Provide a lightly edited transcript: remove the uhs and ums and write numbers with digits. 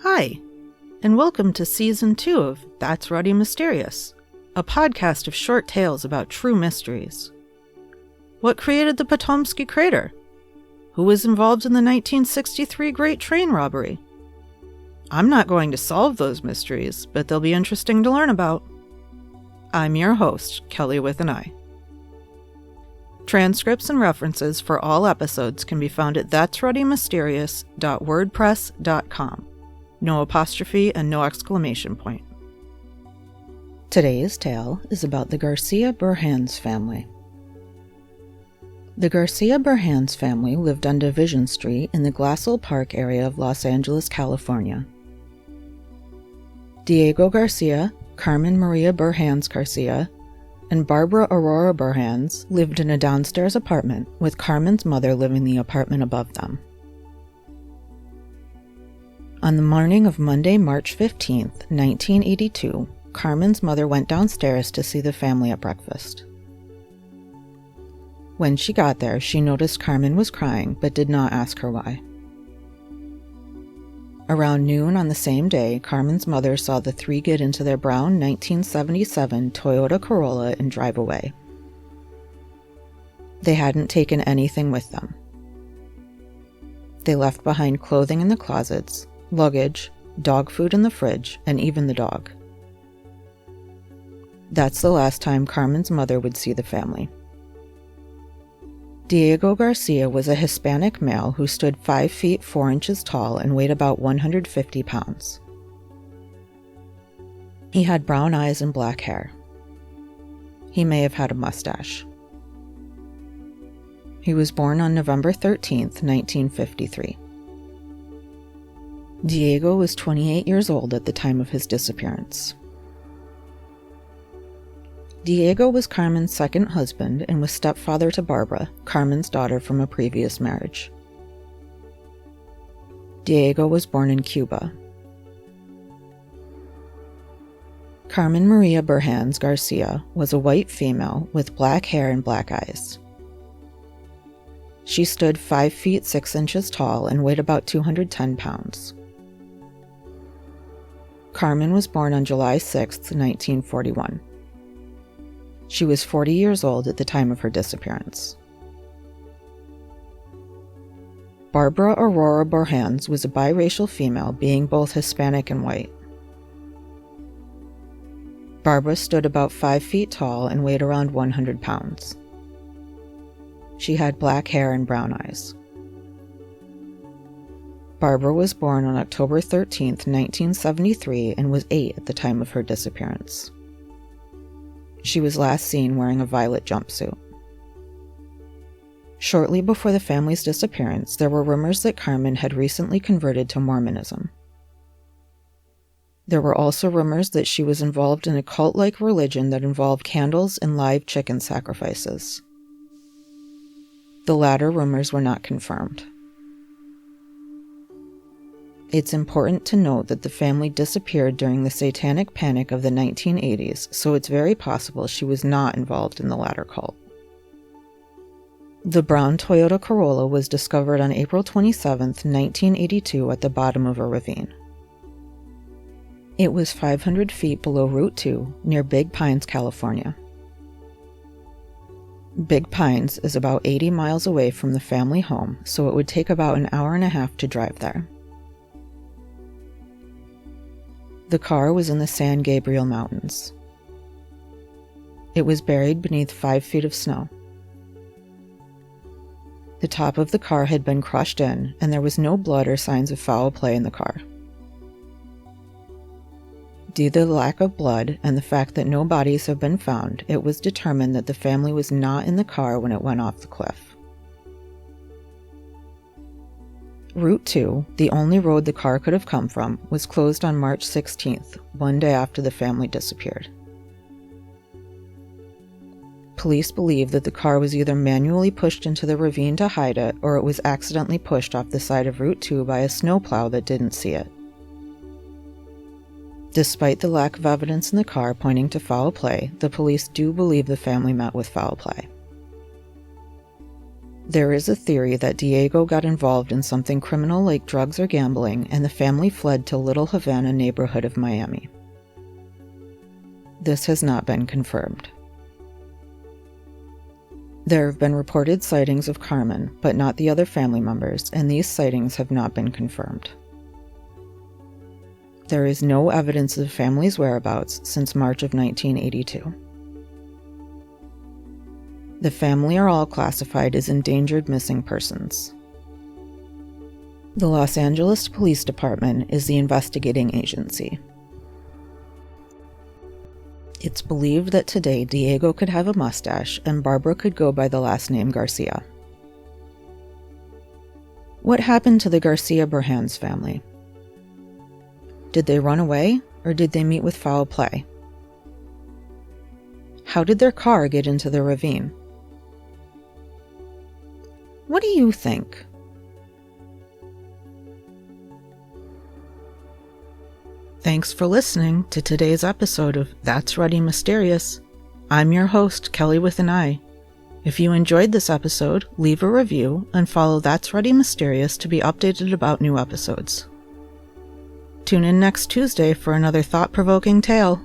Hi, and welcome to Season 2 of That's Ruddy Mysterious, a podcast of short tales about true mysteries. What created the Potomsky Crater? Who was involved in the 1963 Great Train Robbery? I'm not going to solve those mysteries, but they'll be interesting to learn about. I'm your host, Kelly with an I. Transcripts and references for all episodes can be found at that'sruddymysterious.wordpress.com. No apostrophe and no exclamation point. Today's tale is about the Garcia Burhans family. The Garcia Burhans family lived on Division Street in the Glassell Park area of Los Angeles, California. Diego Garcia, Carmen Maria Burhans Garcia, and Barbara Aurora Burhans lived in a downstairs apartment, with Carmen's mother living in the apartment above them. On the morning of Monday, March 15th, 1982, Carmen's mother went downstairs to see the family at breakfast. When she got there, she noticed Carmen was crying, but did not ask her why. Around noon on the same day, Carmen's mother saw the three get into their brown 1977 Toyota Corolla and drive away. They hadn't taken anything with them. They left behind clothing in the closets, luggage, dog food in the fridge, and even the dog. That's the last time Carmen's mother would see the family. Diego Garcia was a Hispanic male who stood 5 feet 4 inches tall and weighed about 150 pounds. He had brown eyes and black hair. He may have had a mustache. He was born on November 13th, 1953. Diego was 28 years old at the time of his disappearance. Diego was Carmen's second husband and was stepfather to Barbara, Carmen's daughter from a previous marriage. Diego was born in Cuba. Carmen Maria Burhans Garcia was a white female with black hair and black eyes. She stood 5 feet 6 inches tall and weighed about 210 pounds. Carmen was born on July 6, 1941. She was 40 years old at the time of her disappearance. Barbara Aurora Burhans was a biracial female, being both Hispanic and white. Barbara stood about 5 feet tall and weighed around 100 pounds. She had black hair and brown eyes. Barbara was born on October 13, 1973, and was 8 at the time of her disappearance. She was last seen wearing a violet jumpsuit. Shortly before the family's disappearance, there were rumors that Carmen had recently converted to Mormonism. There were also rumors that she was involved in a cult-like religion that involved candles and live chicken sacrifices. The latter rumors were not confirmed. It's important to note that the family disappeared during the Satanic Panic of the 1980s, so it's very possible she was not involved in the latter cult. The brown Toyota Corolla was discovered on April 27, 1982 at the bottom of a ravine. It was 500 feet below Route 2, near Big Pines, California. Big Pines is about 80 miles away from the family home, so it would take about an hour and a half to drive there. The car was in the San Gabriel Mountains. It was buried beneath 5 feet of snow. The top of the car had been crushed in, and there was no blood or signs of foul play in the car. Due to the lack of blood and the fact that no bodies have been found, it was determined that the family was not in the car when it went off the cliff. Route 2, the only road the car could have come from, was closed on March 16th, one day after the family disappeared. Police believe that the car was either manually pushed into the ravine to hide it, or it was accidentally pushed off the side of Route 2 by a snowplow that didn't see it. Despite the lack of evidence in the car pointing to foul play, the police do believe the family met with foul play. There is a theory that Diego got involved in something criminal like drugs or gambling, and the family fled to Little Havana neighborhood of Miami. This has not been confirmed. There have been reported sightings of Carmen, but not the other family members, and these sightings have not been confirmed. There is no evidence of the family's whereabouts since March of 1982. The family are all classified as endangered missing persons. The Los Angeles Police Department is the investigating agency. It's believed that today Diego could have a mustache and Barbara could go by the last name Garcia. What happened to the Garcia Burhans family? Did they run away, or did they meet with foul play? How did their car get into the ravine? What do you think? Thanks for listening to today's episode of That's Ruddy Mysterious. I'm your host, Kelly with an I. If you enjoyed this episode, leave a review and follow That's Ruddy Mysterious to be updated about new episodes. Tune in next Tuesday for another thought-provoking tale.